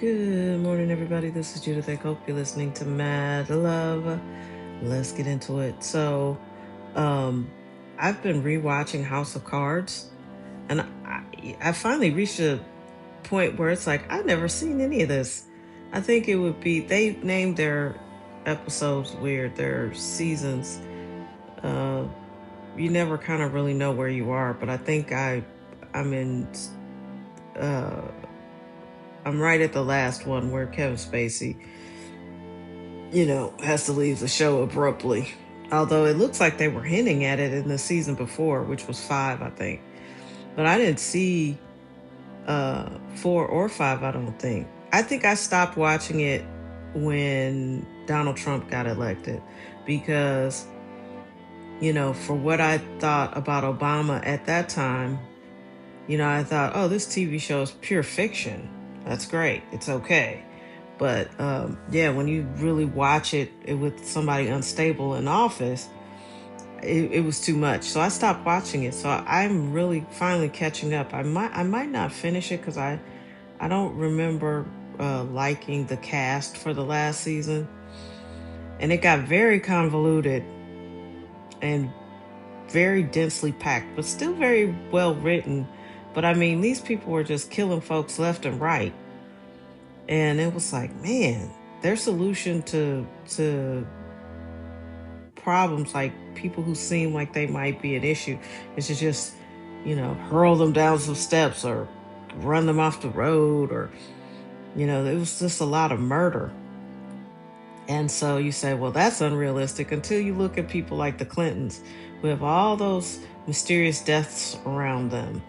Good morning, everybody. This is Judith. I hope you're listening to Mad Love. Let's get into it. Um, I've been rewatching House of Cards, and I finally reached a point where it's like I've never seen any of this. I think it would be they named their episodes weird, their seasons. Uh, you never kind of really know where you are, but I think I'm in. Uh, I'm right at the last one where Kevin Spacey, has to leave the show abruptly. Although it looks like they were hinting at it in the season before, which was 5, I think. But I didn't see 4 or 5, I don't think. I think I stopped watching it when Donald Trump got elected because, for what I thought about Obama at that time, I thought, oh, this TV show is pure fiction. That's great. It's okay. But yeah, when you really watch it with somebody unstable in office, it was too much. So I stopped watching it. So I'm really finally catching up. I might not finish it because I don't remember liking the cast for the last season, and it got very convoluted and very densely packed, but still very well written. But I mean, these people were just killing folks left and right. And it was like, man, their solution to problems like people who seem like they might be an issue is to just, hurl them down some steps or run them off the road or, it was just a lot of murder. And so you say, well, that's unrealistic until you look at people like the Clintons who have all those mysterious deaths around them.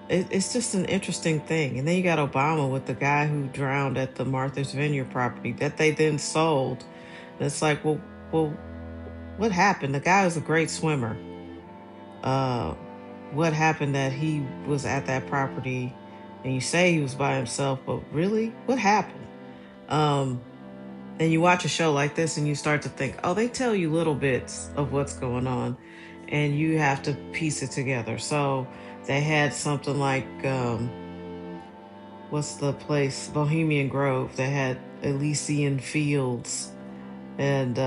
It's just an interesting thing. And then you got Obama with the guy who drowned at the Martha's Vineyard property that they then sold. And it's like, well, what happened? The guy was a great swimmer. What happened that he was at that property and you say he was by himself, but really, what happened? And you watch a show like this and you start to think, oh, they tell you little bits of what's going on and you have to piece it together. So they had something like, what's the place? Bohemian Grove. They had Elysian Fields. And,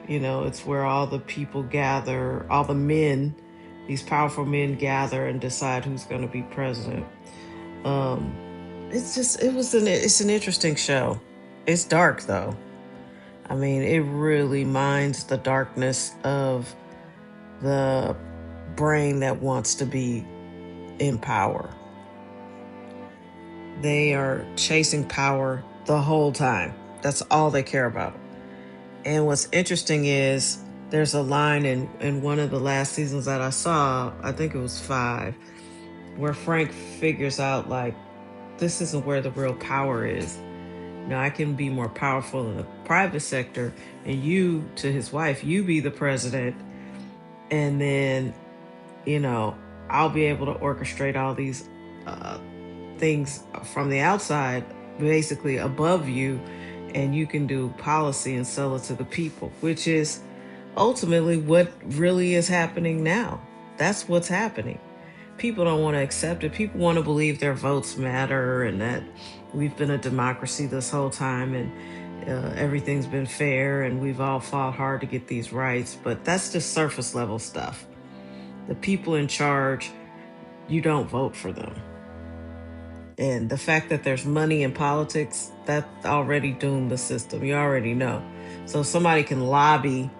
it's where all the people gather, all the men, these powerful men gather and decide who's going to be president. It's an interesting show. It's dark though. I mean, it really mines the darkness of the brain that wants to be in power. They are chasing power the whole time. That's all they care about. And what's interesting is there's a line in one of the last seasons that I saw, I think it was 5, where Frank figures out like, this isn't where the real power is. I can be more powerful in the private sector, and you, to his wife, you be the president, and then, I'll be able to orchestrate all these things from the outside, basically above you, and you can do policy and sell it to the people, which is ultimately what really is happening now. That's what's happening. People don't want to accept it. People want to believe their votes matter and that we've been a democracy this whole time and everything's been fair and we've all fought hard to get these rights. But that's just surface level stuff. The people in charge, you don't vote for them. And the fact that there's money in politics, that already doomed the system. You already know. So if somebody can lobby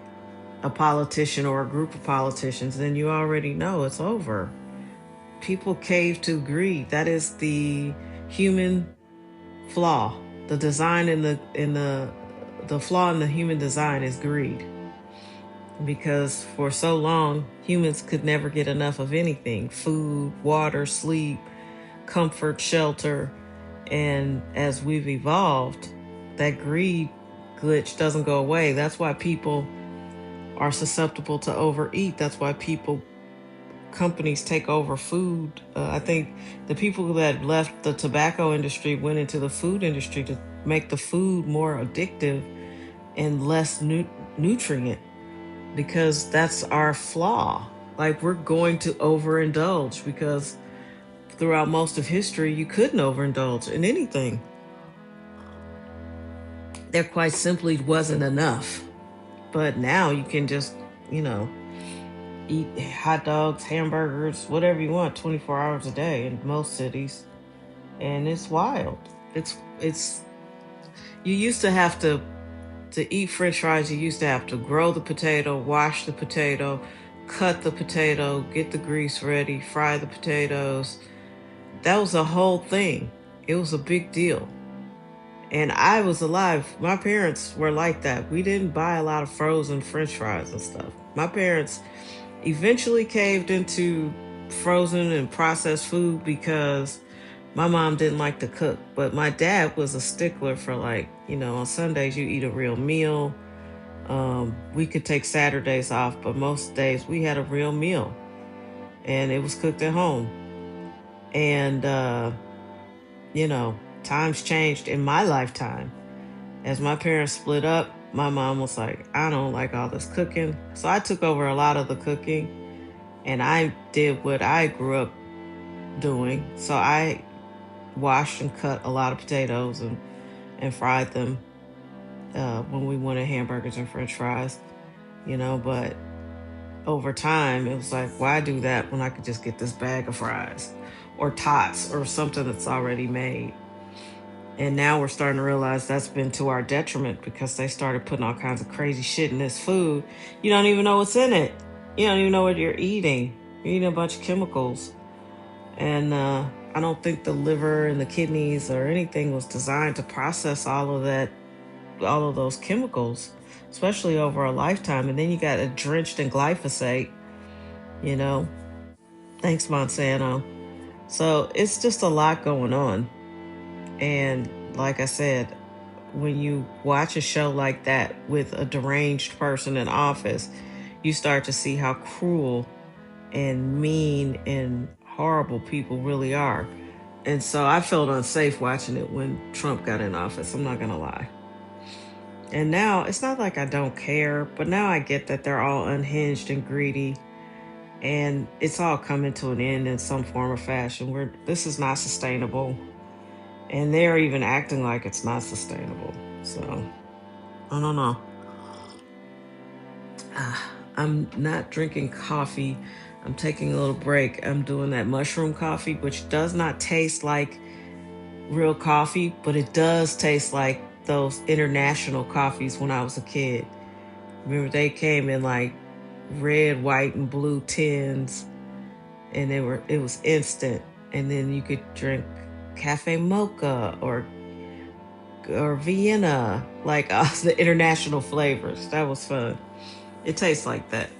a politician or a group of politicians, then you already know it's over. People cave to greed. That is the human flaw. The design in the flaw in the human design is greed. Because for so long, humans could never get enough of anything: food, water, sleep, comfort, shelter. And as we've evolved, that greed glitch doesn't go away. That's why people are susceptible to overeat. That's why companies take over food. I think the people that left the tobacco industry went into the food industry to make the food more addictive and less nutrient, because that's our flaw. Like, we're going to overindulge because throughout most of history, you couldn't overindulge in anything. There quite simply wasn't enough. But now you can just, you know, eat hot dogs, hamburgers, whatever you want 24 hours a day in most cities. And it's wild. It's you used to have to eat french fries, you used to have to grow the potato, wash the potato, cut the potato, get the grease ready, fry the potatoes. That was a whole thing. It was a big deal. And I was alive. My parents were like that. We didn't buy a lot of frozen french fries and stuff. My parents eventually caved into frozen and processed food because my mom didn't like to cook. But my dad was a stickler for, like, on Sundays you eat a real meal. We could take Saturdays off, but most days we had a real meal and it was cooked at home. And, times changed in my lifetime. As my parents split up, my mom was like, I don't like all this cooking. So I took over a lot of the cooking and I did what I grew up doing. So I washed and cut a lot of potatoes and fried them when we wanted hamburgers and french fries, but over time it was like, why do that when I could just get this bag of fries or tots or something that's already made? And now we're starting to realize that's been to our detriment because they started putting all kinds of crazy shit in this food. You don't even know what's in it. You don't even know what you're eating. You're eating a bunch of chemicals. And I don't think the liver and the kidneys or anything was designed to process all of that, all of those chemicals, especially over a lifetime. And then you got it drenched in glyphosate, Thanks, Monsanto. So it's just a lot going on. And like I said, when you watch a show like that with a deranged person in office, you start to see how cruel and mean and horrible people really are. And so I felt unsafe watching it when Trump got in office. I'm not going to lie. And now it's not like I don't care, but now I get that they're all unhinged and greedy. And it's all coming to an end in some form or fashion. This is not sustainable. And they're even acting like it's not sustainable. So, I don't know. I'm not drinking coffee. I'm taking a little break. I'm doing that mushroom coffee, which does not taste like real coffee, but it does taste like those international coffees when I was a kid. Remember, they came in like red, white, and blue tins, and it was instant. And then you could drink cafe mocha or Vienna, like the international flavors. That was fun. It tastes like that.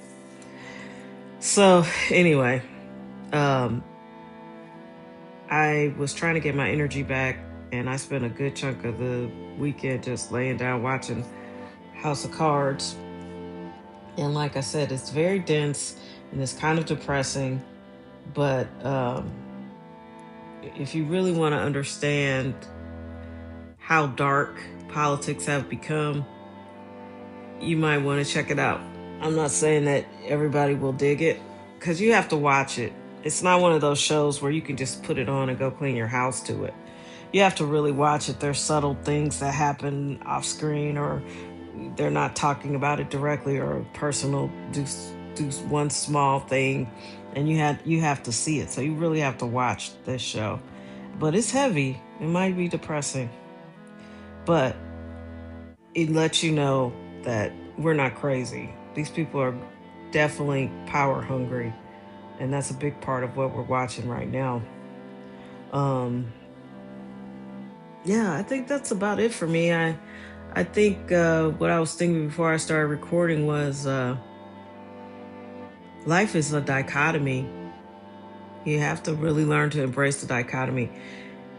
So anyway, I was trying to get my energy back, and I spent a good chunk of the weekend just laying down watching House of Cards. And like I said, it's very dense and it's kind of depressing, but if you really want to understand how dark politics have become, you might want to check it out. I'm not saying that everybody will dig it, because you have to watch it. It's not one of those shows where you can just put it on and go clean your house to it. You have to really watch it. There's subtle things that happen off screen, or they're not talking about it directly, or a person will do one small thing, and you have to see it. So you really have to watch this show. But it's heavy. It might be depressing, but it lets you know that we're not crazy. These people are definitely power hungry, and that's a big part of what we're watching right now. Yeah, I think that's about it for me. I think what I was thinking before I started recording was life is a dichotomy. You have to really learn to embrace the dichotomy.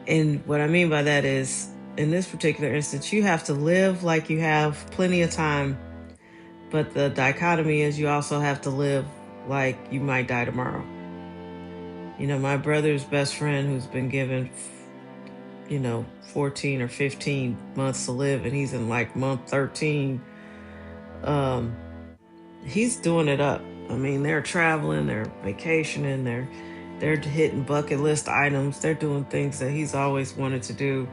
And what I mean by that is, in this particular instance, you have to live like you have plenty of time. But the dichotomy is you also have to live like you might die tomorrow. My brother's best friend, who's been given 14 or 15 months to live, and he's in like month 13. He's doing it up. I mean, they're traveling, they're vacationing, they're They're hitting bucket list items. They're doing things that he's always wanted to do.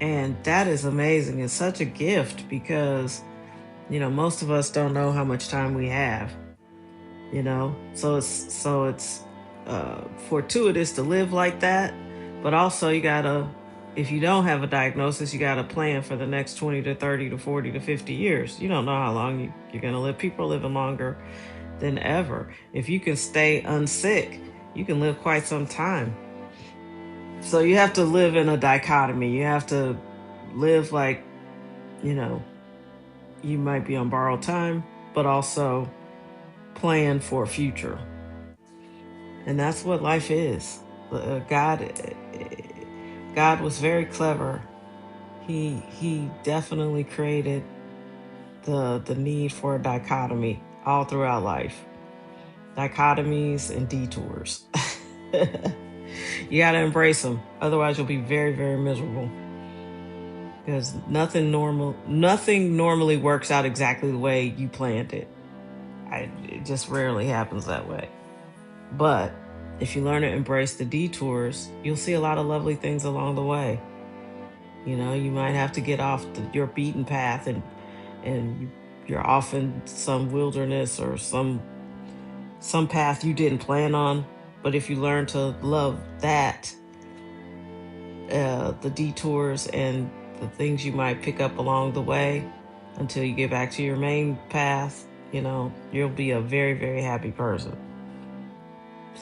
And that is amazing. It's such a gift because, most of us don't know how much time we have, so it's fortuitous to live like that. But also if you don't have a diagnosis, you gotta plan for the next 20 to 30 to 40 to 50 years. You don't know how long you're gonna live. People are living longer than ever. If you can stay unsick, you can live quite some time. So you have to live in a dichotomy. You have to live like, you might be on borrowed time, but also plan for a future. And that's what life is. God was very clever. He definitely created the need for a dichotomy all throughout life. Dichotomies and detours. You got to embrace them. Otherwise, you'll be very, very miserable. Because nothing normally works out exactly the way you planned it. It just rarely happens that way. But if you learn to embrace the detours, you'll see a lot of lovely things along the way. You might have to get off your beaten path and you're off in some wilderness or some path you didn't plan on. But if you learn to love that, the detours and the things you might pick up along the way until you get back to your main path, you'll be a very, very happy person.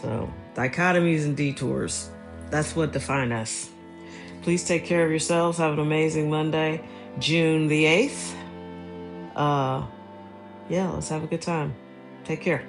So, dichotomies and detours, that's what define us. Please take care of yourselves. Have an amazing Monday, June the 8th. Yeah, let's have a good time. Take care.